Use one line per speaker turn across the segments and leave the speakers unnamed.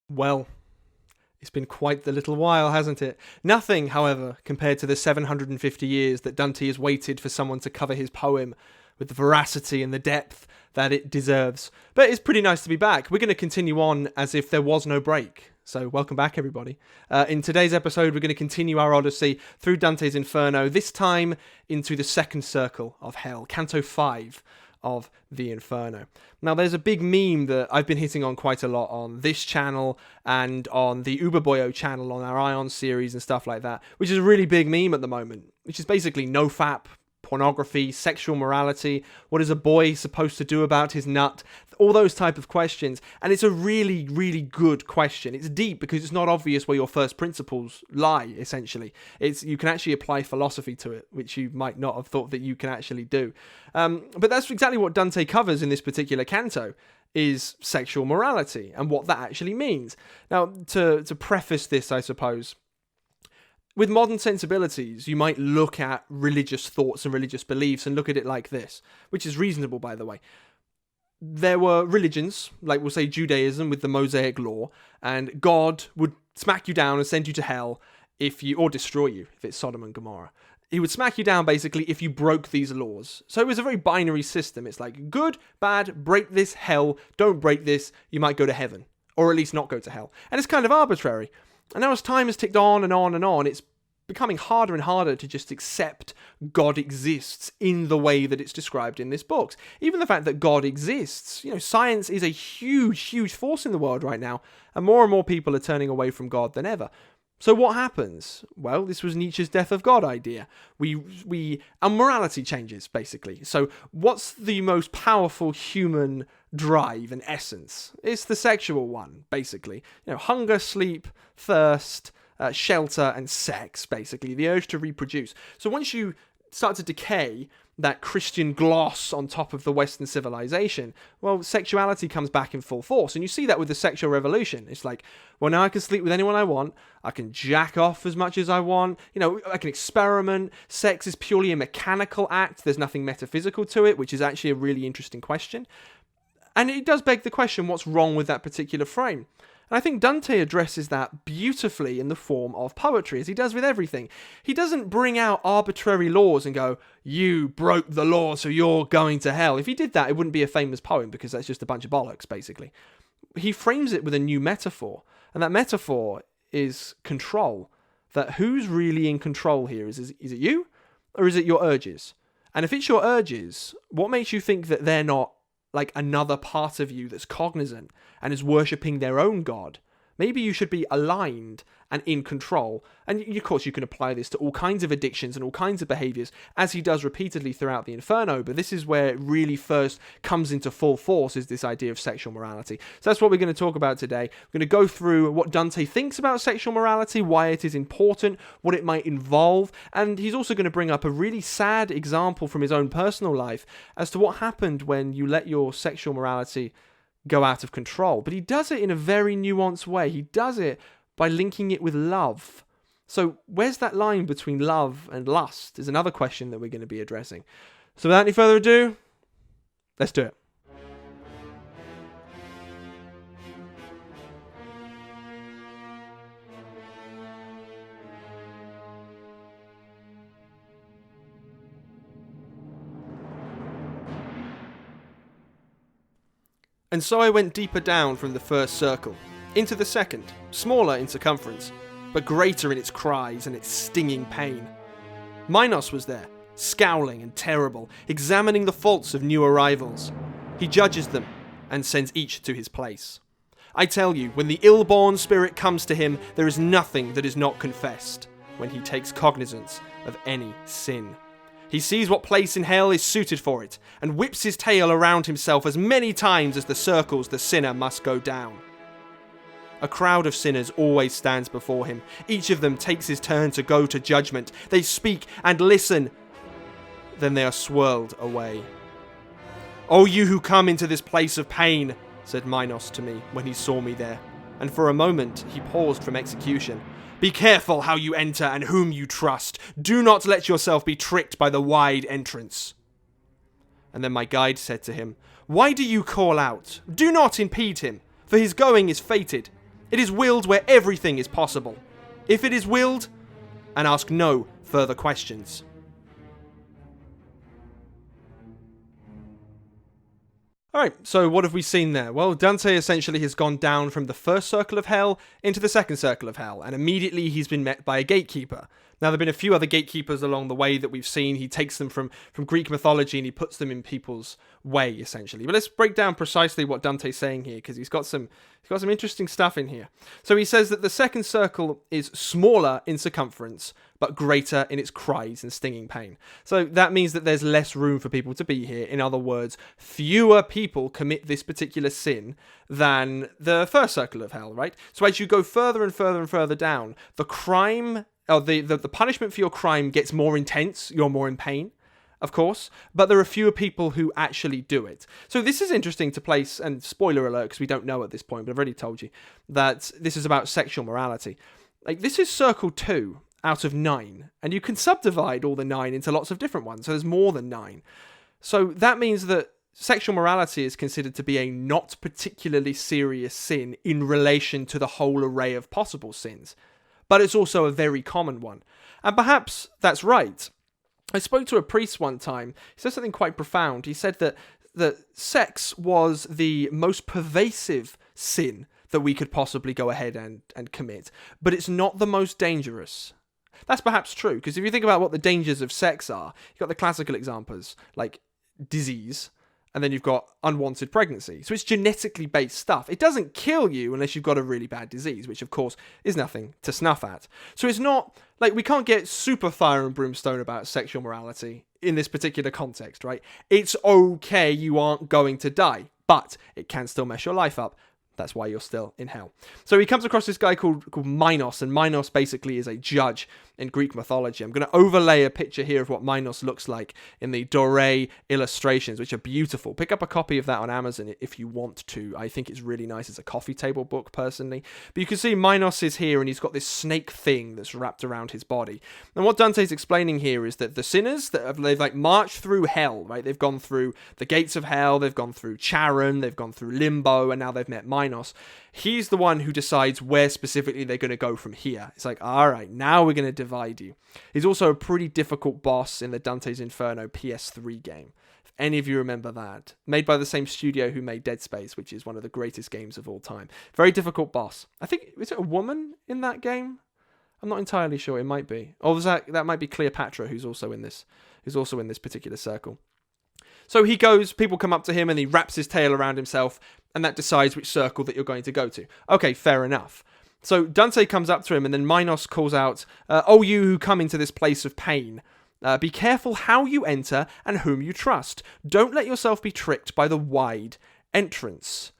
Well, it's been quite the little while, hasn't it? Nothing, however, compared to the 750 years that Dante has waited for someone to cover his poem with the veracity and the depth that it deserves. But it's pretty nice to be back. We're going to continue on as if there was no break. So welcome back, everybody. In today's episode, we're going to continue our odyssey through Dante's Inferno, this time into the second circle of hell, Canto 5 of the Inferno. Now, there's a big meme that I've been hitting on quite a lot on this channel and on the Uberboyo channel on our Ion series and stuff like that, which is a really big meme at the moment, which is basically NoFap, pornography, sexual morality, what is a boy supposed to do about his nut, all those type of questions. And it's a really, really good question. It's deep because it's not obvious where your first principles lie, essentially. You can actually apply philosophy to it, which you might not have thought that you can actually do. But that's exactly what Dante covers in this particular canto, is sexual morality and what that actually means. Now, to preface this, I suppose, with modern sensibilities, you might look at religious thoughts and religious beliefs and look at it like this, which is reasonable, by the way. There were religions, like we'll say Judaism with the Mosaic law, and God would smack you down and send you to hell or destroy you, if it's Sodom and Gomorrah. He would smack you down, basically, if you broke these laws. So it was a very binary system. It's like, good, bad, break this, hell, don't break this, you might go to heaven. Or at least not go to hell. And it's kind of arbitrary. And now as time has ticked on and on and on, it's becoming harder and harder to just accept God exists in the way that it's described in this book. Even the fact that God exists, science is a huge, huge force in the world right now, and more people are turning away from God than ever. So what happens? Well, this was Nietzsche's death of God idea. Our morality changes, basically. So what's the most powerful human drive and essence? It's the sexual one, basically. Hunger, sleep, thirst, shelter, and sex, basically. The urge to reproduce. So once you start to decay that Christian gloss on top of the Western civilization, well, sexuality comes back in full force. And you see that with the sexual revolution. It's like, well, now I can sleep with anyone I want. I can jack off as much as I want. I can experiment. Sex is purely a mechanical act. There's nothing metaphysical to it, which is actually a really interesting question. And it does beg the question, what's wrong with that particular frame? And I think Dante addresses that beautifully in the form of poetry, as he does with everything. He doesn't bring out arbitrary laws and go, you broke the law, so you're going to hell. If he did that, it wouldn't be a famous poem, because that's just a bunch of bollocks, basically. He frames it with a new metaphor, and that metaphor is control. That who's really in control here? Is it you, or is it your urges? And if it's your urges, what makes you think that they're not like another part of you that's cognizant and is worshipping their own God? Maybe you should be aligned and in control. And of course, you can apply this to all kinds of addictions and all kinds of behaviors, as he does repeatedly throughout the Inferno. But this is where it really first comes into full force, is this idea of sexual morality. So that's what we're going to talk about today. We're going to go through what Dante thinks about sexual morality, why it is important, what it might involve. And he's also going to bring up a really sad example from his own personal life as to what happened when you let your sexual morality go out of control. But he does it in a very nuanced way. He does it by linking it with love. So where's that line between love and lust is another question that we're going to be addressing. So without any further ado, let's do it. And so I went deeper down from the first circle, into the second, smaller in circumference, but greater in its cries and its stinging pain. Minos was there, scowling and terrible, examining the faults of new arrivals. He judges them, and sends each to his place. I tell you, when the ill-born spirit comes to him, there is nothing that is not confessed, when he takes cognizance of any sin. He sees what place in hell is suited for it, and whips his tail around himself as many times as the circles the sinner must go down. A crowd of sinners always stands before him. Each of them takes his turn to go to judgment. They speak and listen. Then they are swirled away. "O you who come into this place of pain," said Minos to me when he saw me there, and for a moment he paused from execution. "Be careful how you enter and whom you trust. Do not let yourself be tricked by the wide entrance." And then my guide said to him, "Why do you call out? Do not impede him, for his going is fated. It is willed where everything is possible. If it is willed, and ask no further questions. Alright, so what have we seen there? Well, Dante essentially has gone down from the first circle of hell into the second circle of hell, and immediately he's been met by a gatekeeper. Now, there have been a few other gatekeepers along the way that we've seen. He takes them from Greek mythology and he puts them in people's way, essentially. But let's break down precisely what Dante's saying here, because he's got some interesting stuff in here. So he says that the second circle is smaller in circumference, but greater in its cries and stinging pain. So that means that there's less room for people to be here. In other words, fewer people commit this particular sin than the first circle of hell, right? So as you go further and further and further down, the crime... the punishment for your crime gets more intense, you're more in pain, of course, but there are fewer people who actually do it. So this is interesting to place, and spoiler alert, because we don't know at this point, but I've already told you, that this is about sexual morality. Like, this is circle 2 out of 9, and you can subdivide all the 9 into lots of different ones, so there's more than 9. So that means that sexual morality is considered to be a not particularly serious sin in relation to the whole array of possible sins. But it's also a very common one. And perhaps that's right. I spoke to a priest one time. He said something quite profound. He said that sex was the most pervasive sin that we could possibly go ahead and commit. But it's not the most dangerous. That's perhaps true, because if you think about what the dangers of sex are, you've got the classical examples, like disease, and then you've got unwanted pregnancy. So it's genetically based stuff. It doesn't kill you unless you've got a really bad disease, which of course is nothing to snuff at. So it's not, like, we can't get super fire and brimstone about sexual morality in this particular context, right? It's okay, you aren't going to die, but it can still mess your life up. That's why you're still in hell. So he comes across this guy called Minos, and Minos basically is a judge in Greek mythology. I'm going to overlay a picture here of what Minos looks like in the Doré illustrations, which are beautiful. Pick up a copy of that on Amazon if you want to. I think it's really nice. It's a coffee table book, personally. But you can see Minos is here, and he's got this snake thing that's wrapped around his body. And what Dante's explaining here is that the sinners, they've like marched through hell, right? They've gone through the gates of hell, they've gone through Charon, they've gone through Limbo, and now they've met Minos. He's the one who decides where specifically they're going to go from here. It's like, all right, now we're going to divide you. He's also a pretty difficult boss in the Dante's Inferno PS3 game. If any of you remember that. Made by the same studio who made Dead Space, which is one of the greatest games of all time. Very difficult boss. I think, is it a woman in that game? I'm not entirely sure. It might be. Or that might be Cleopatra, who's also in this particular circle. So he goes, people come up to him and he wraps his tail around himself, and that decides which circle that you're going to go to. Okay, fair enough. So Dante comes up to him, and then Minos calls out, "Oh, you who come into this place of pain, be careful how you enter and whom you trust. Don't let yourself be tricked by the wide entrance."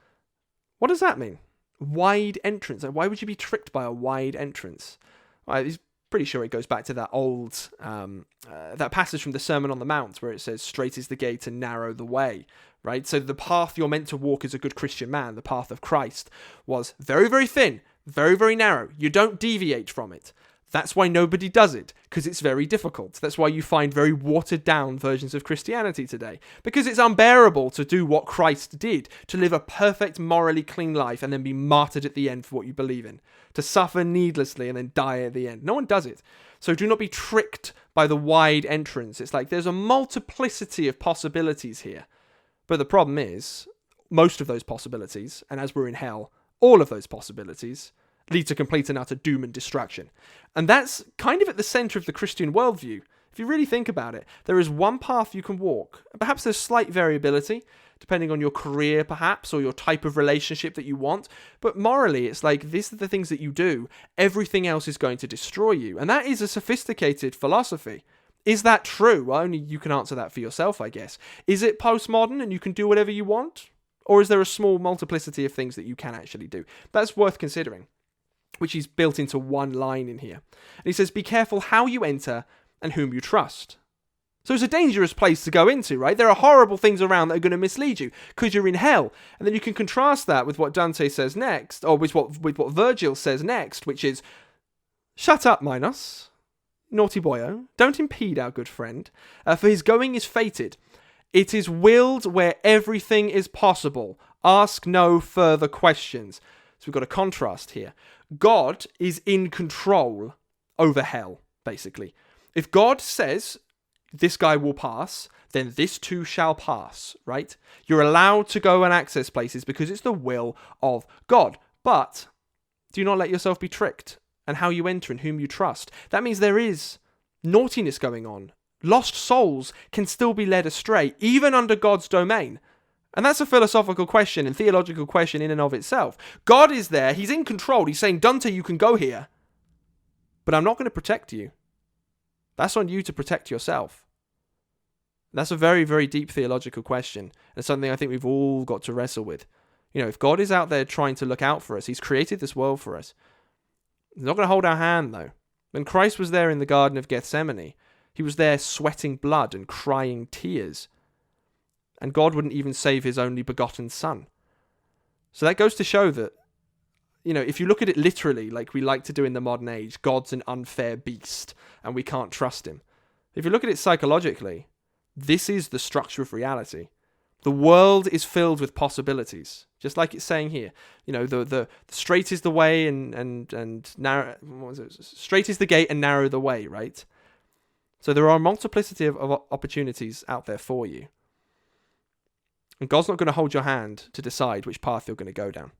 What does that mean? Wide entrance. Why would you be tricked by a wide entrance? Well, he's pretty sure it goes back to that old, that passage from the Sermon on the Mount where it says, "Straight is the gate and narrow the way," right? So the path you're meant to walk as a good Christian man, the path of Christ, was very, very thin, very, very narrow. You don't deviate from it. That's why nobody does it, because it's very difficult. That's why you find very watered down versions of Christianity today, because it's unbearable to do what Christ did, to live a perfect, morally clean life and then be martyred at the end for what you believe in, to suffer needlessly and then die at the end. No one does it. So do not be tricked by the wide entrance. It's like there's a multiplicity of possibilities here. But the problem is, most of those possibilities, and as we're in hell, all of those possibilities lead to complete and utter doom and destruction. And that's kind of at the center of the Christian worldview. If you really think about it, there is one path you can walk. Perhaps there's slight variability, depending on your career perhaps, or your type of relationship that you want. But morally, it's like, these are the things that you do. Everything else is going to destroy you. And that is a sophisticated philosophy. Is that true? Well, only you can answer that for yourself, I guess. Is it postmodern and you can do whatever you want? Or is there a small multiplicity of things that you can actually do? That's worth considering, which is built into one line in here. And he says, be careful how you enter and whom you trust. So it's a dangerous place to go into, right? There are horrible things around that are going to mislead you because you're in hell. And then you can contrast that with what Dante says next, or with what Virgil says next, which is, "Shut up, Minos, naughty boyo, don't impede our good friend, for his going is fated. It is willed where everything is possible. Ask no further questions." So we've got a contrast here. God is in control over hell, basically. If God says this guy will pass, then this too shall pass, right? You're allowed to go and access places because it's the will of God. But do not let yourself be tricked and how you enter and whom you trust. That means there is naughtiness going on. Lost souls can still be led astray, even under God's domain. And that's a philosophical question and theological question in and of itself. God is there. He's in control. He's saying, Dante, you can go here, but I'm not going to protect you. That's on you to protect yourself. That's a very, very deep theological question. And something I think we've all got to wrestle with. You know, if God is out there trying to look out for us, he's created this world for us. He's not going to hold our hand, though. When Christ was there in the Garden of Gethsemane, he was there sweating blood and crying tears. And God wouldn't even save his only begotten son. So that goes to show that, you know, if you look at it literally, like we like to do in the modern age, God's an unfair beast and we can't trust him. If you look at it psychologically, this is the structure of reality. The world is filled with possibilities, just like it's saying here. You know, the straight is the way and narrow. What was it? Straight is the gate and narrow the way, right? So there are a multiplicity of opportunities out there for you. And God's not going to hold your hand to decide which path you're going to go down.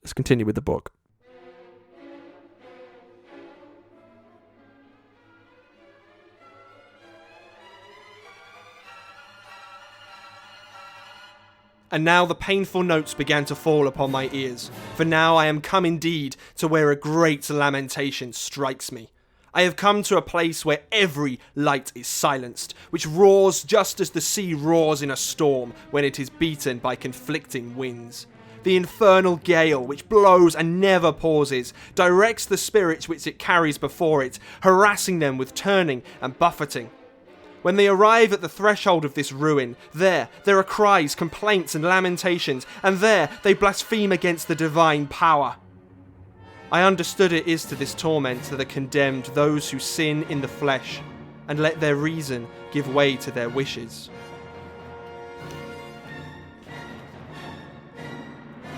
Let's continue with the book. And now the painful notes began to fall upon my ears, for now I am come indeed to where a great lamentation strikes me. I have come to a place where every light is silenced, which roars just as the sea roars in a storm when it is beaten by conflicting winds. The infernal gale, which blows and never pauses, directs the spirits which it carries before it, harassing them with turning and buffeting. When they arrive at the threshold of this ruin, there are cries, complaints and lamentations, and there they blaspheme against the divine power. I understood it is to this torment that are condemned those who sin in the flesh, and let their reason give way to their wishes.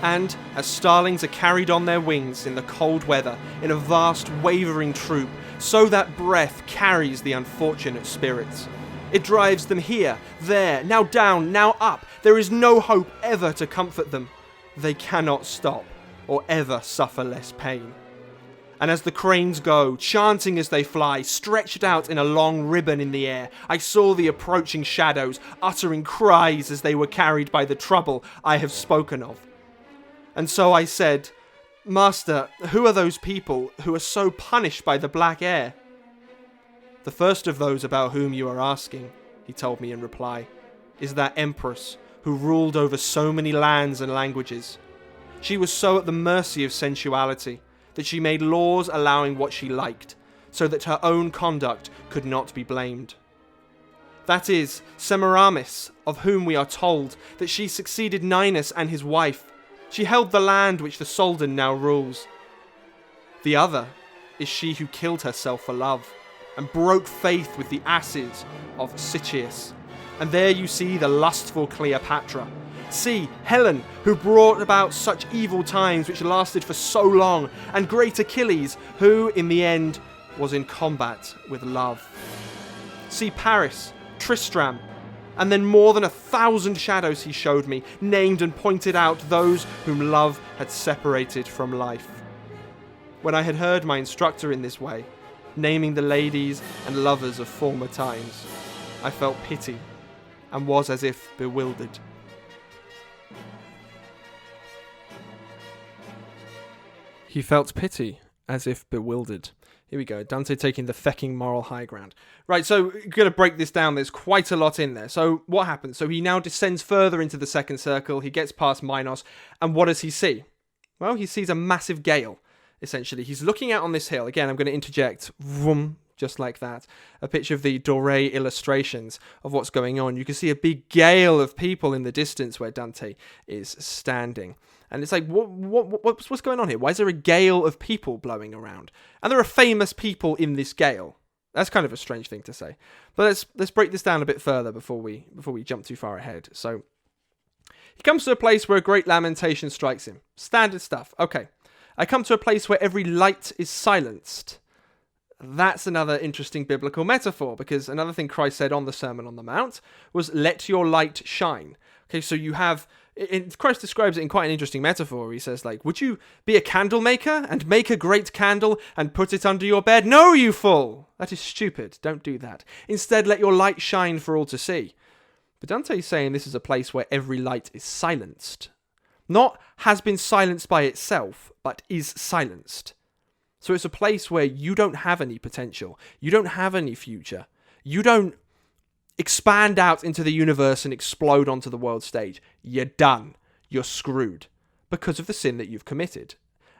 And as starlings are carried on their wings in the cold weather, in a vast wavering troop, so that breath carries the unfortunate spirits. It drives them here, there, now down, now up. There is no hope ever to comfort them. They cannot stop, or ever suffer less pain. And as the cranes go, chanting as they fly, stretched out in a long ribbon in the air, I saw the approaching shadows, uttering cries as they were carried by the trouble I have spoken of. And so I said, Master, who are those people who are so punished by the black air? The first of those about whom you are asking, he told me in reply, is that empress who ruled over so many lands and languages. She was so at the mercy of sensuality that she made laws allowing what she liked, so that her own conduct could not be blamed. That is, Semiramis, of whom we are told that she succeeded Ninus and his wife. She held the land which the Soldan now rules. The other is she who killed herself for love, and broke faith with the asses of Sychaeus. And there you see the lustful Cleopatra. See, Helen, who brought about such evil times which lasted for so long, and great Achilles, who, in the end, was in combat with love. See Paris, Tristram, and then more than 1,000 shadows he showed me, named and pointed out those whom love had separated from life. When I had heard my instructor in this way, naming the ladies and lovers of former times, I felt pity and was as if bewildered. He felt pity, as if bewildered. Here we go, Dante taking the fecking moral high ground. Right, so we're going to break this down. There's quite a lot in there. So what happens? So he now descends further into the second circle. He gets past Minos. And what does he see? Well, he sees a massive gale, essentially. He's looking out on this hill. Again, I'm going to interject, vroom, just like that. A picture of the Doré illustrations of what's going on. You can see a big gale of people in the distance where Dante is standing. And it's like, what's going on here? Why is there a gale of people blowing around? And there are famous people in this gale. That's kind of a strange thing to say. But let's break this down a bit further before we jump too far ahead. So He comes to a place where a great lamentation strikes him. Standard stuff. Okay. I come to a place where every light is silenced. That's another interesting biblical metaphor, because another thing Christ said on the Sermon on the Mount was, let your light shine. Okay, so you have, Christ describes it in quite an interesting metaphor. He says, like, would you be a candle maker and make a great candle and put it under your bed? No, you fool! That is stupid. Don't do that. Instead, let your light shine for all to see. But Dante is saying this is a place where every light is silenced. Not has been silenced by itself, but is silenced. So it's a place where you don't have any potential. You don't have any future. You don't expand out into the universe and explode onto the world stage. You're done. You're screwed because of the sin that you've committed.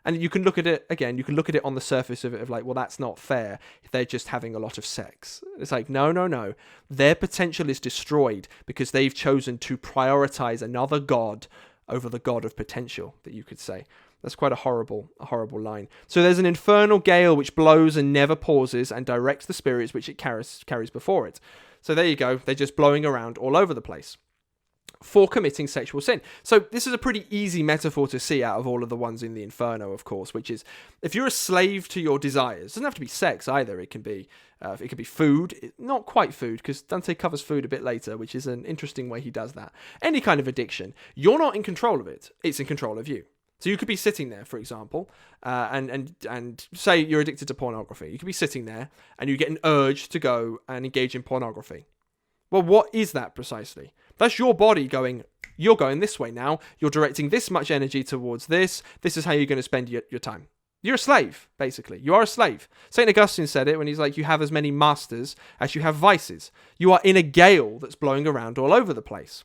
And you can look at it, again, you can look at it on the surface of it of like, well, that's not fair. They're just having a lot of sex. It's like, no. Their potential is destroyed because they've chosen to prioritize another god over the god of potential, that you could say. That's quite a horrible line. So there's an infernal gale which blows and never pauses and directs the spirits which it carries before it. So there you go. They're just blowing around all over the place for committing sexual sin. So this is a pretty easy metaphor to see out of all of the ones in the Inferno, of course, which is if you're a slave to your desires, it doesn't have to be sex either. It can be food, not quite food, because Dante covers food a bit later, which is an interesting way he does that. Any kind of addiction, you're not in control of it. It's in control of you. So you could be sitting there, for example, and say you're addicted to pornography. You could be sitting there and you get an urge to go and engage in pornography. Well, what is that precisely? That's your body going, you're going this way now. You're directing this much energy towards this. This is how you're going to spend your time. You're a slave, basically. You are a slave. St. Augustine said it when he's like, you have as many masters as you have vices. You are in a gale that's blowing around all over the place.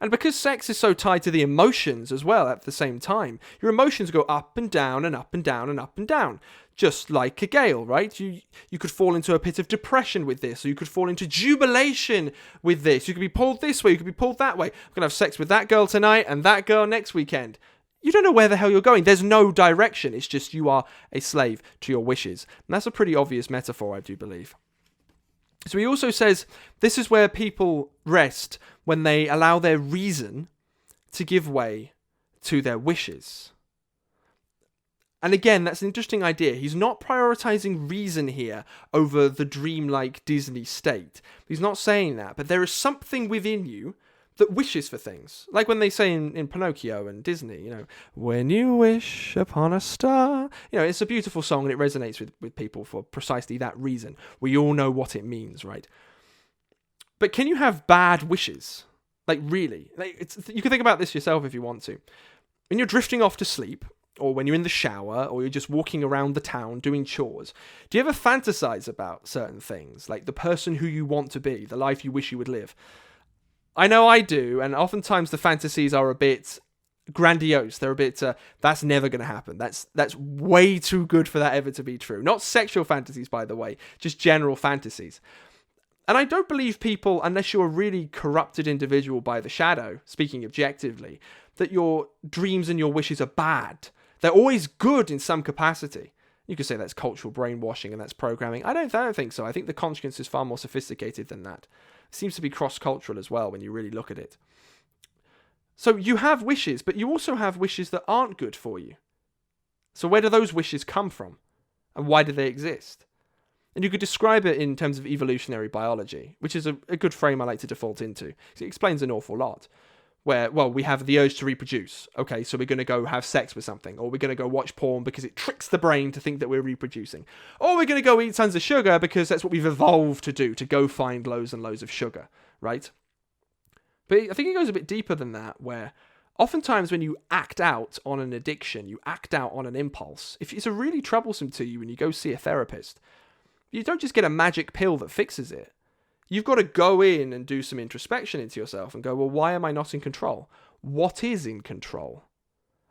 And because sex is so tied to the emotions as well at the same time, your emotions go up and down and up and down and up and down, just like a gale, right? You could fall into a pit of depression with this, or you could fall into jubilation with this. You could be pulled this way, you could be pulled that way. I'm going to have sex with that girl tonight and that girl next weekend. You don't know where the hell you're going. There's no direction. It's just you are a slave to your wishes. And that's a pretty obvious metaphor, I do believe. So he also says this is where people rest when they allow their reason to give way to their wishes. And again, that's an interesting idea. He's not prioritizing reason here over the dreamlike Disney state. He's not saying that, but there is something within you that wishes for things. Like when they say in Pinocchio and Disney, when you wish upon a star. It's a beautiful song and it resonates with people for precisely that reason. We all know what it means, right? But can you have bad wishes? Like really? You can think about this yourself if you want to. When you're drifting off to sleep, or when you're in the shower, or you're just walking around the town doing chores, do you ever fantasize about certain things? Like the person who you want to be, the life you wish you would live? I know I do, and oftentimes the fantasies are a bit grandiose. They're a bit, that's never going to happen. That's way too good for that ever to be true. Not sexual fantasies, by the way, just general fantasies. And I don't believe people, unless you're a really corrupted individual by the shadow, speaking objectively, that your dreams and your wishes are bad. They're always good in some capacity. You could say that's cultural brainwashing and that's programming. I don't think so. I think the conscience is far more sophisticated than that. It seems to be cross-cultural as well when you really look at it. So you have wishes, but you also have wishes that aren't good for you. So where do those wishes come from? And why do they exist? And you could describe it in terms of evolutionary biology, which is a good frame I like to default into. It explains an awful lot. Where, we have the urge to reproduce. Okay, so we're going to go have sex with something. Or we're going to go watch porn because it tricks the brain to think that we're reproducing. Or we're going to go eat tons of sugar because that's what we've evolved to do, to go find loads and loads of sugar, right? But I think it goes a bit deeper than that, where oftentimes when you act out on an addiction, you act out on an impulse. If it's really troublesome to you and you go see a therapist, you don't just get a magic pill that fixes it. You've got to go in and do some introspection into yourself and go, well, why am I not in control? What is in control?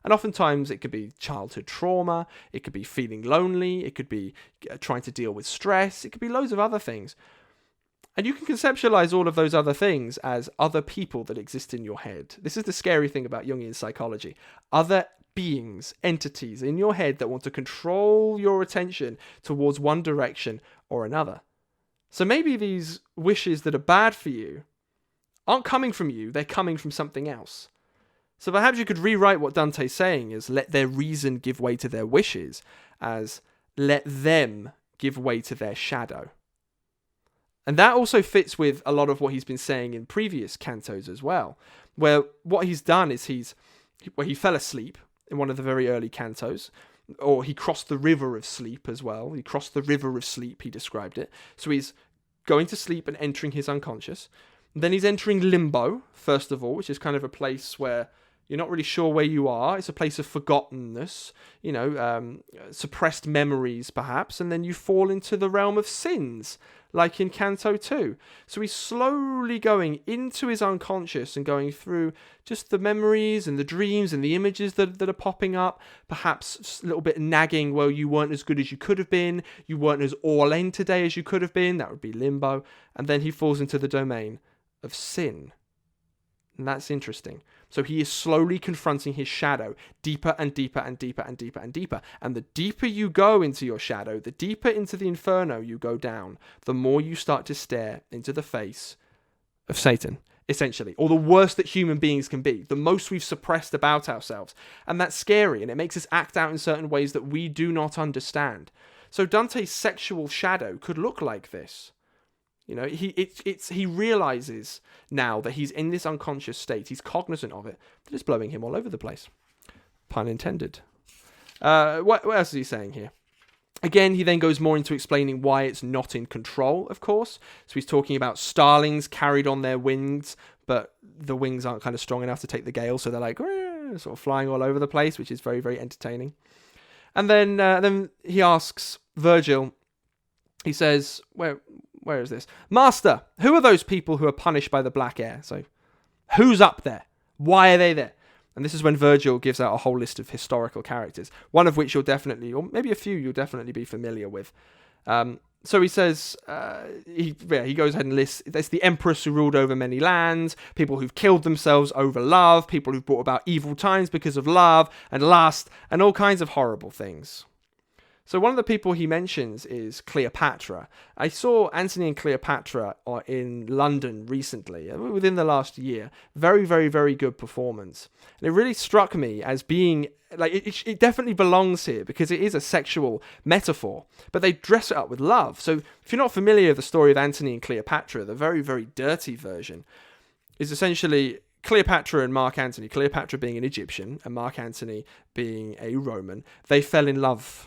And oftentimes it could be childhood trauma, it could be feeling lonely, it could be trying to deal with stress, it could be loads of other things. And you can conceptualize all of those other things as other people that exist in your head. This is the scary thing about Jungian psychology. Other beings, entities in your head that want to control your attention towards one direction or another. So maybe these wishes that are bad for you aren't coming from you, they're coming from something else. So perhaps you could rewrite what Dante's saying as let their reason give way to their wishes, as let them give way to their shadow. And that also fits with a lot of what he's been saying in previous cantos as well, where what he's done is he fell asleep in one of the very early cantos, or he crossed the river of sleep as well. He crossed the river of sleep, he described it. So he's going to sleep and entering his unconscious. Then he's entering limbo, first of all, which is kind of a place where you're not really sure where you are. It's a place of forgottenness, suppressed memories perhaps, and then you fall into the realm of sins, like in Canto 2. So he's slowly going into his unconscious and going through just the memories and the dreams and the images that are popping up, perhaps a little bit nagging, well, you weren't as good as you could have been, you weren't as all in today as you could have been, that would be limbo, and then he falls into the domain of sin. And that's interesting. So he is slowly confronting his shadow deeper and deeper and deeper and deeper and deeper. And the deeper you go into your shadow, the deeper into the inferno you go down, the more you start to stare into the face of Satan, essentially, or the worst that human beings can be, the most we've suppressed about ourselves. And that's scary, and it makes us act out in certain ways that we do not understand. So Dante's sexual shadow could look like this. He realizes now that he's in this unconscious state. He's cognizant of it. That it's blowing him all over the place. Pun intended. What else is he saying here? Again, he then goes more into explaining why it's not in control, of course. So he's talking about starlings carried on their wings, but the wings aren't kind of strong enough to take the gale, so they're like sort of flying all over the place, which is very, very entertaining. And then he asks Virgil. He says, Where is this? Master, who are those people who are punished by the black air? So, who's up there? Why are they there? And this is when Virgil gives out a whole list of historical characters, one of which you'll definitely, or maybe a few you'll definitely be familiar with. So he says, he goes ahead and lists, there's the empress who ruled over many lands, people who've killed themselves over love, people who've brought about evil times because of love and lust, and all kinds of horrible things. So one of the people he mentions is Cleopatra. I saw Antony and Cleopatra in London recently, within the last year. Very, very, very good performance. And it really struck me as being, like, it definitely belongs here because it is a sexual metaphor, but they dress it up with love. So if you're not familiar with the story of Antony and Cleopatra, the very, very dirty version is essentially Cleopatra and Mark Antony. Cleopatra being an Egyptian and Mark Antony being a Roman. They fell in love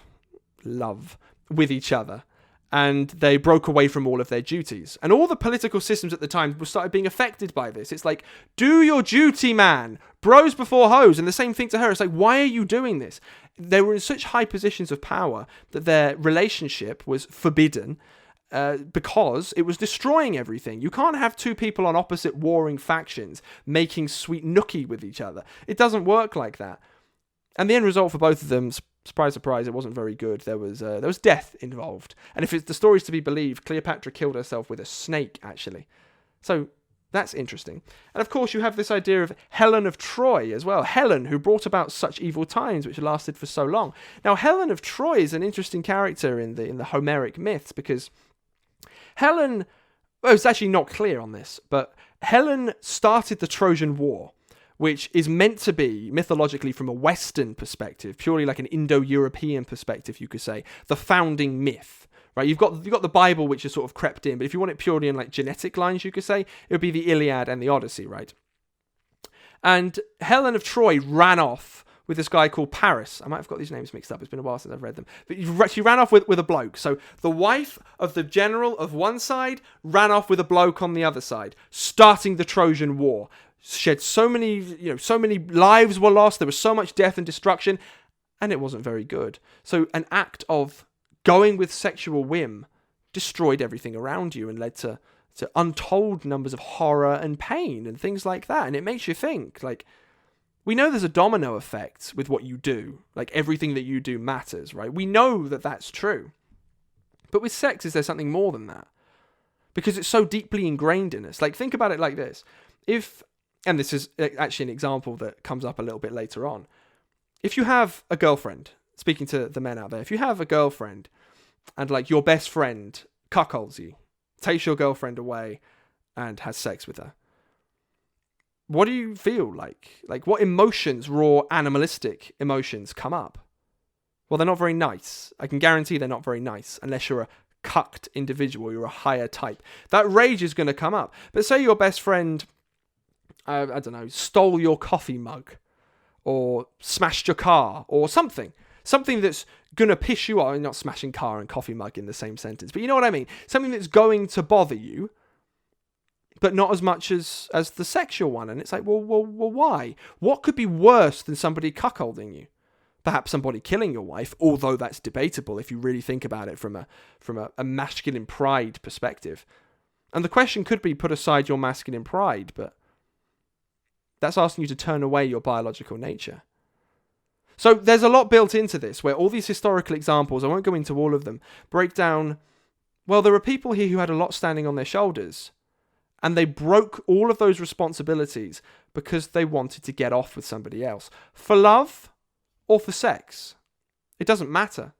with each other, and they broke away from all of their duties. And all the political systems at the time started being affected by this. It's like, do your duty, man. Bros before hoes. And the same thing to her. It's like, why are you doing this? They were in such high positions of power that their relationship was forbidden because it was destroying everything. You can't have two people on opposite warring factions making sweet nookie with each other. It doesn't work like that. And the end result for both of them, surprise, surprise, it wasn't very good. There was death involved. And if the story's to be believed, Cleopatra killed herself with a snake, actually. So that's interesting. And of course, you have this idea of Helen of Troy as well. Helen, who brought about such evil times, which lasted for so long. Now, Helen of Troy is an interesting character in the Homeric myths, because Helen, well, it's actually not clear on this, but Helen started the Trojan War, which is meant to be, mythologically, from a Western perspective, purely like an Indo-European perspective, you could say, the founding myth, right? You've got the Bible, which has sort of crept in, but if you want it purely in like genetic lines, you could say, it would be the Iliad and the Odyssey, right? And Helen of Troy ran off with this guy called Paris. I might have got these names mixed up. It's been a while since I've read them. But she ran off with a bloke. So the wife of the general of one side ran off with a bloke on the other side, starting the Trojan War. Shed so many lives were lost. There was so much death and destruction, and it wasn't very good. So an act of going with sexual whim destroyed everything around you and led to untold numbers of horror and pain and things like that. And it makes you think, like, we know there's a domino effect with what you do. Like, everything that you do matters, right? We know that that's true. But with sex, is there something more than that? Because it's so deeply ingrained in us. Like, think about it like this. And this is actually an example that comes up a little bit later on. If you have a girlfriend, speaking to the men out there, if you have a girlfriend and like your best friend cuckolds you, takes your girlfriend away and has sex with her, what do you feel like? Like, what emotions, raw animalistic emotions, come up? Well, they're not very nice. I can guarantee they're not very nice unless you're a cucked individual, you're a higher type. That rage is going to come up. But say your best friend, I don't know, stole your coffee mug or smashed your car or something that's going to piss you off. Not smashing car and coffee mug in the same sentence, but you know what I mean. Something that's going to bother you, but not as much as the sexual one. And it's like, well, why? What could be worse than somebody cuckolding you? Perhaps somebody killing your wife, although that's debatable if you really think about it from a masculine pride perspective. And the question could be, put aside your masculine pride, but that's asking you to turn away your biological nature. So there's a lot built into this, where all these historical examples, I won't go into all of them, break down, well, there are people here who had a lot standing on their shoulders, and they broke all of those responsibilities because they wanted to get off with somebody else. For love or for sex, it doesn't matter,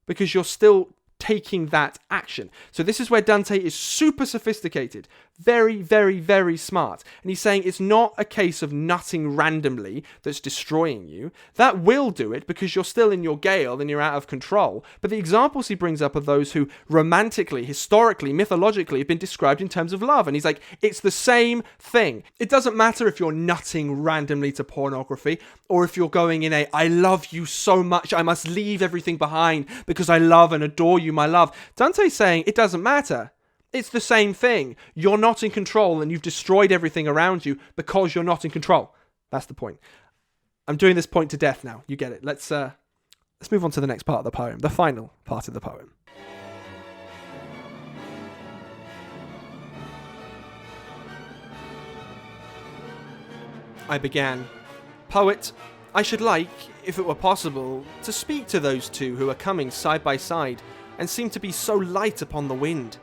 because you're still taking that action. So this is where Dante is super sophisticated, very, very, very smart. And he's saying it's not a case of nutting randomly that's destroying you. That will do it because you're still in your gale and you're out of control. But the examples he brings up are those who romantically, historically, mythologically have been described in terms of love. And he's like, it's the same thing. It doesn't matter if you're nutting randomly to pornography or if you're going in I love you so much, I must leave everything behind because I love and adore you, my love. Dante's saying it doesn't matter. It's the same thing. You're not in control and you've destroyed everything around you because you're not in control. That's the point. I'm doing this point to death now. You get it. Let's move on to the next part of the poem, the final part of the poem. I began, "Poet, I should like, if it were possible, to speak to those two who are coming side by side and seem to be so light upon the wind."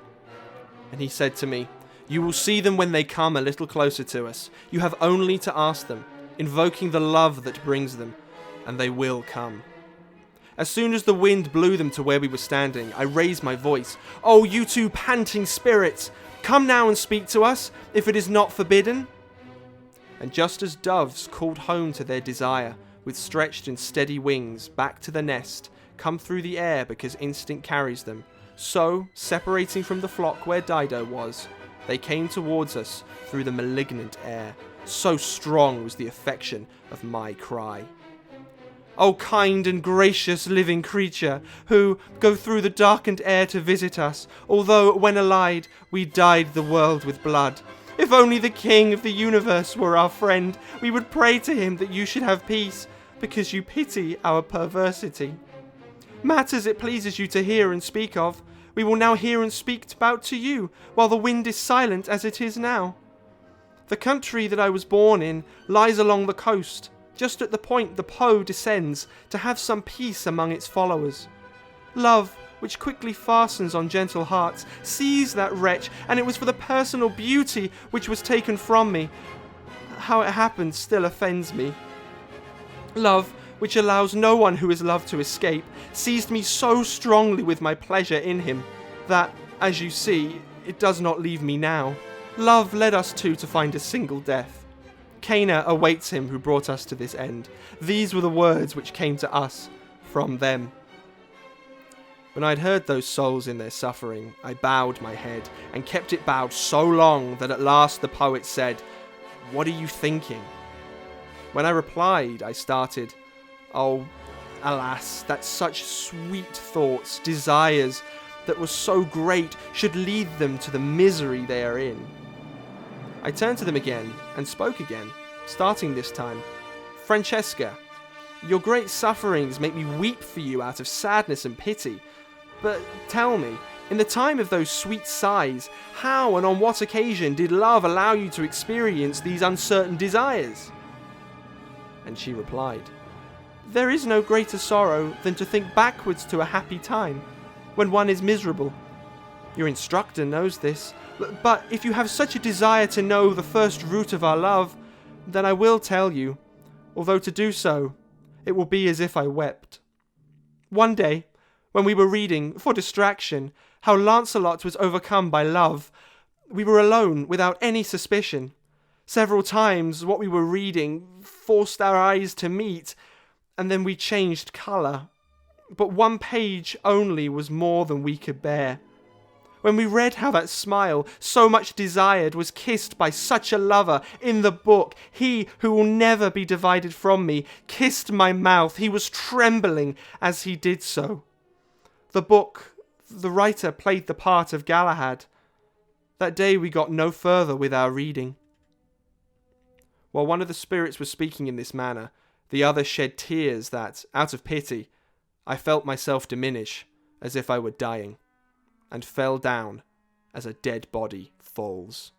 And he said to me, "You will see them when they come a little closer to us. You have only to ask them, invoking the love that brings them, and they will come." As soon as the wind blew them to where we were standing, I raised my voice. "Oh, you two panting spirits, come now and speak to us, if it is not forbidden." And just as doves called home to their desire, with stretched and steady wings, back to the nest, come through the air because instinct carries them, so, separating from the flock where Dido was, they came towards us through the malignant air. So strong was the affection of my cry. "O kind and gracious living creature, who go through the darkened air to visit us, although when allied we dyed the world with blood. If only the King of the universe were our friend, we would pray to him that you should have peace, because you pity our perversity. Matters it pleases you to hear and speak of, we will now hear and speak about to you, while the wind is silent as it is now. The country that I was born in lies along the coast, just at the point the Po descends, to have some peace among its followers. Love, which quickly fastens on gentle hearts, sees that wretch, and it was for the personal beauty which was taken from me. How it happened still offends me. Love, which allows no one who is loved to escape, seized me so strongly with my pleasure in him, that, as you see, it does not leave me now. Love led us two to find a single death. Cana awaits him who brought us to this end. These were the words which came to us from them." When I'd heard those souls in their suffering, I bowed my head, and kept it bowed so long that at last the poet said, "What are you thinking?" When I replied, I started, "Oh, alas, that such sweet thoughts, desires, that were so great, should lead them to the misery they are in." I turned to them again, and spoke again, starting this time. "Francesca, your great sufferings make me weep for you out of sadness and pity. But tell me, in the time of those sweet sighs, how and on what occasion did love allow you to experience these uncertain desires?" And she replied, "There is no greater sorrow than to think backwards to a happy time, when one is miserable. Your instructor knows this, but if you have such a desire to know the first root of our love, then I will tell you, although to do so, it will be as if I wept. One day, when we were reading, for distraction, how Lancelot was overcome by love, we were alone without any suspicion. Several times what we were reading forced our eyes to meet, and then we changed colour. But one page only was more than we could bear. When we read how that smile, so much desired, was kissed by such a lover in the book, he who will never be divided from me kissed my mouth. He was trembling as he did so. The book, the writer played the part of Galahad. That day we got no further with our reading. While one of the spirits was speaking in this manner, the other shed tears that, out of pity, I felt myself diminish as if I were dying, and fell down as a dead body falls.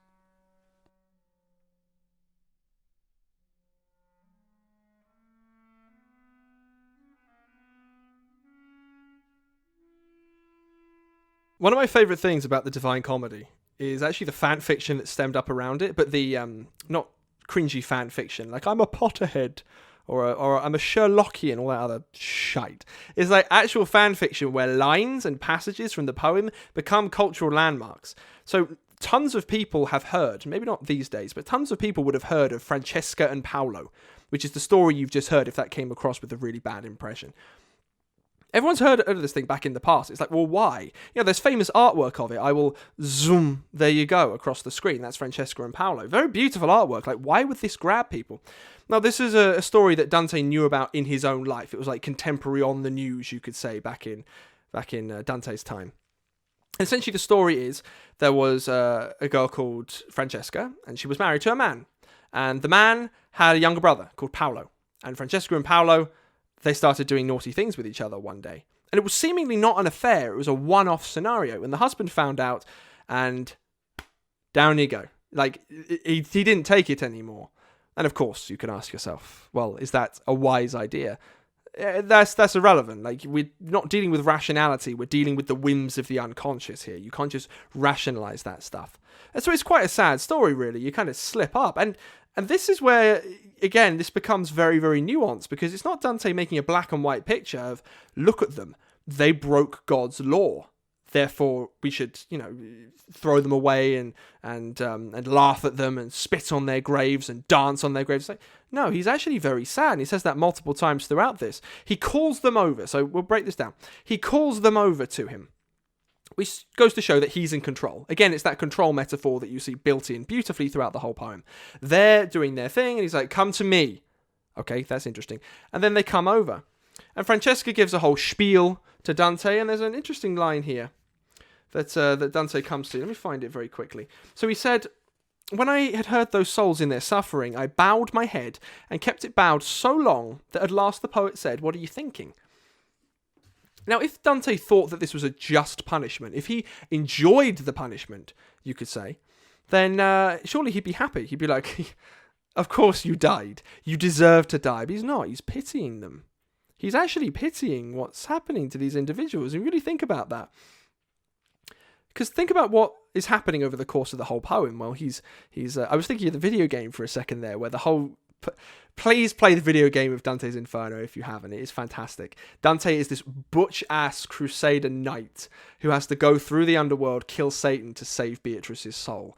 One of my favourite things about the Divine Comedy is actually the fan fiction that stemmed up around it, but the not cringy fan fiction, like I'm a Potterhead or I'm a Sherlockian, all that other shite. It's like actual fan fiction where lines and passages from the poem become cultural landmarks. So tons of people have heard, maybe not these days, but tons of people would have heard of Francesca and Paolo, which is the story you've just heard if that came across with a really bad impression. Everyone's heard of this thing back in the past. It's like, well, why? There's famous artwork of it. I will zoom, there you go, across the screen. That's Francesca and Paolo. Very beautiful artwork. Like, why would this grab people? Now, this is a story that Dante knew about in his own life. It was like contemporary on the news, you could say, back in Dante's time. Essentially, the story is there was a girl called Francesca, and she was married to a man. And the man had a younger brother called Paolo. And Francesca and Paolo, they started doing naughty things with each other one day. And it was seemingly not an affair. It was a one-off scenario. And the husband found out, and down you go. Like, he didn't take it anymore. And of course, you can ask yourself, well, is that a wise idea? That's irrelevant. Like, we're not dealing with rationality. We're dealing with the whims of the unconscious here. You can't just rationalize that stuff. And so it's quite a sad story, really. You kind of slip up. And this is where, again, this becomes very, very nuanced, because it's not Dante making a black and white picture of, look at them, they broke God's law, therefore we should, throw them away and laugh at them and spit on their graves and dance on their graves. Like, no, he's actually very sad, and he says that multiple times throughout this. He calls them over, so we'll break this down. He calls them over to him, which goes to show that he's in control. Again, it's that control metaphor that you see built in beautifully throughout the whole poem. They're doing their thing, and he's like, come to me. Okay, that's interesting. And then they come over. And Francesca gives a whole spiel to Dante, and there's an interesting line here that Dante comes to. Let me find it very quickly. So he said, when I had heard those souls in their suffering, I bowed my head and kept it bowed so long that at last the poet said, what are you thinking? Now, if Dante thought that this was a just punishment, if he enjoyed the punishment, you could say, then surely he'd be happy. He'd be like, of course you died. You deserve to die. But he's not. He's pitying them. He's actually pitying what's happening to these individuals. And really think about that. Because think about what is happening over the course of the whole poem. Well, he's. I was thinking of the video game for a second there, where the whole. Please play the video game of Dante's Inferno if you haven't. It is fantastic. Dante is this butch-ass crusader knight who has to go through the underworld, kill Satan to save Beatrice's soul.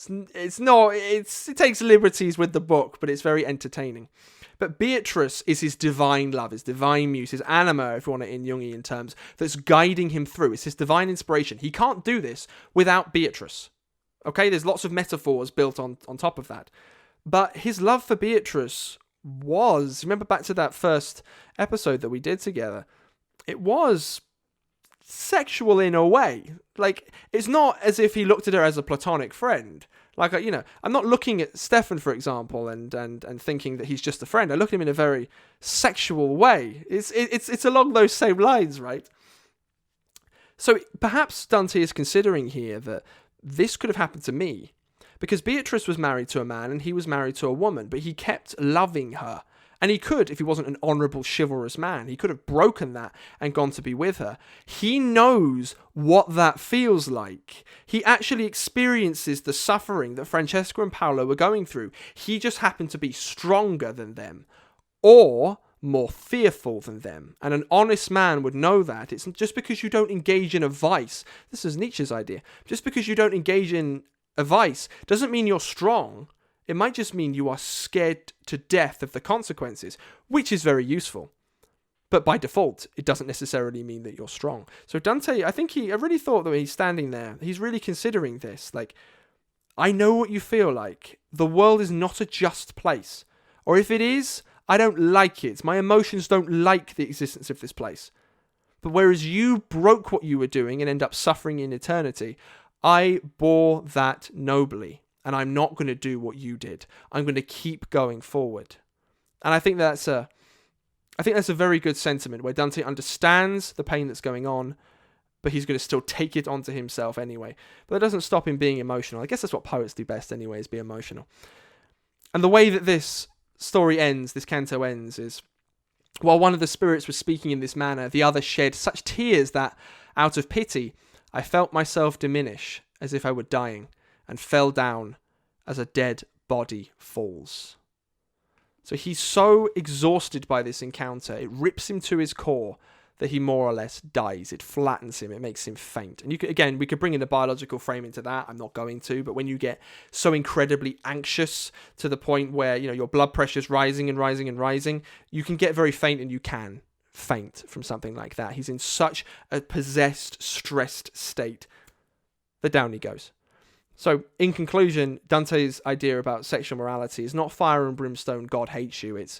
It takes liberties with the book, but it's very entertaining. But Beatrice is his divine love, his divine muse, his anima, if you want it in Jungian terms, that's guiding him through. It's his divine inspiration. He can't do this without Beatrice. Okay, there's lots of metaphors built on top of that. But his love for Beatrice was, remember back to that first episode that we did together, it was sexual in a way. Like, it's not as if he looked at her as a platonic friend. Like, I'm not looking at Stefan, for example, and thinking that he's just a friend. I look at him in a very sexual way. It's along those same lines, right? So perhaps Dante is considering here that this could have happened to me, because Beatrice was married to a man and he was married to a woman, but he kept loving her. And he could, if he wasn't an honourable, chivalrous man, he could have broken that and gone to be with her. He knows what that feels like. He actually experiences the suffering that Francesca and Paolo were going through. He just happened to be stronger than them, or more fearful than them. And an honest man would know that. It's just because you don't engage in a vice. This is Nietzsche's idea. Just because you don't engage in a vice doesn't mean you're strong. It might just mean you are scared to death of the consequences, which is very useful. But by default, it doesn't necessarily mean that you're strong. So Dante, I really thought that when he's standing there, he's really considering this. Like, I know what you feel like. The world is not a just place. Or if it is, I don't like it. My emotions don't like the existence of this place. But whereas you broke what you were doing and end up suffering in eternity, I bore that nobly. And I'm not going to do what you did. I'm going to keep going forward. And I think that's a very good sentiment where Dante understands the pain that's going on, but he's going to still take it onto himself anyway. But that doesn't stop him being emotional. I guess that's what poets do best anyway, is be emotional. And the way that this story ends, this canto ends, is while one of the spirits was speaking in this manner, the other shed such tears that, out of pity, I felt myself diminish as if I were dying, and fell down as a dead body falls. So he's so exhausted by this encounter, it rips him to his core that he more or less dies. It flattens him, it makes him faint. And we could bring in the biological frame into that. I'm not going to, but when you get so incredibly anxious to the point where, your blood pressure's rising and rising and rising, you can get very faint, and you can faint from something like that. He's in such a possessed, stressed state that down he goes. So, in conclusion, Dante's idea about sexual morality is not fire and brimstone, God hates you. It's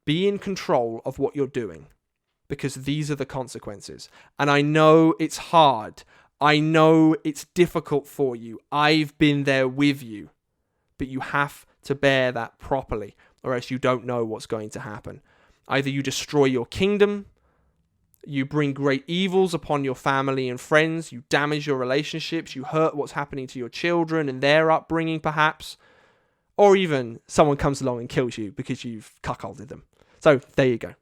be in control of what you're doing, because these are the consequences. And I know it's hard. I know it's difficult for you. I've been there with you. But you have to bear that properly, or else you don't know what's going to happen. Either you destroy your kingdom, you bring great evils upon your family and friends, you damage your relationships, you hurt what's happening to your children and their upbringing perhaps, or even someone comes along and kills you because you've cuckolded them. So there you go.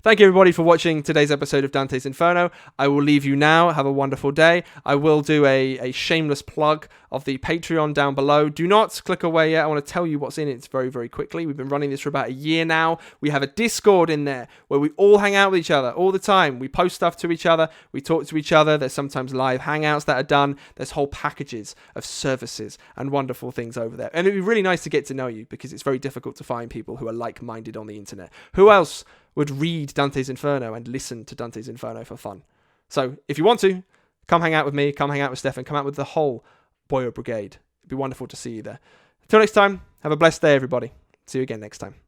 Thank you everybody for watching today's episode of Dante's Inferno. I will leave you now. Have a wonderful day. I will do a shameless plug of the Patreon down below. Do not click away yet. I want to tell you what's in it very, very quickly. We've been running this for about a year now. We have a Discord in there where we all hang out with each other all the time. We post stuff to each other. We talk to each other. There's sometimes live hangouts that are done. There's whole packages of services and wonderful things over there. And it'd be really nice to get to know you, because it's very difficult to find people who are like-minded on the internet. Who else would read Dante's Inferno and listen to Dante's Inferno for fun? So if you want to, come hang out with me, come hang out with Stefan, come out with the whole Boyo Brigade. It'd be wonderful to see you there. Until next time, have a blessed day, everybody. See you again next time.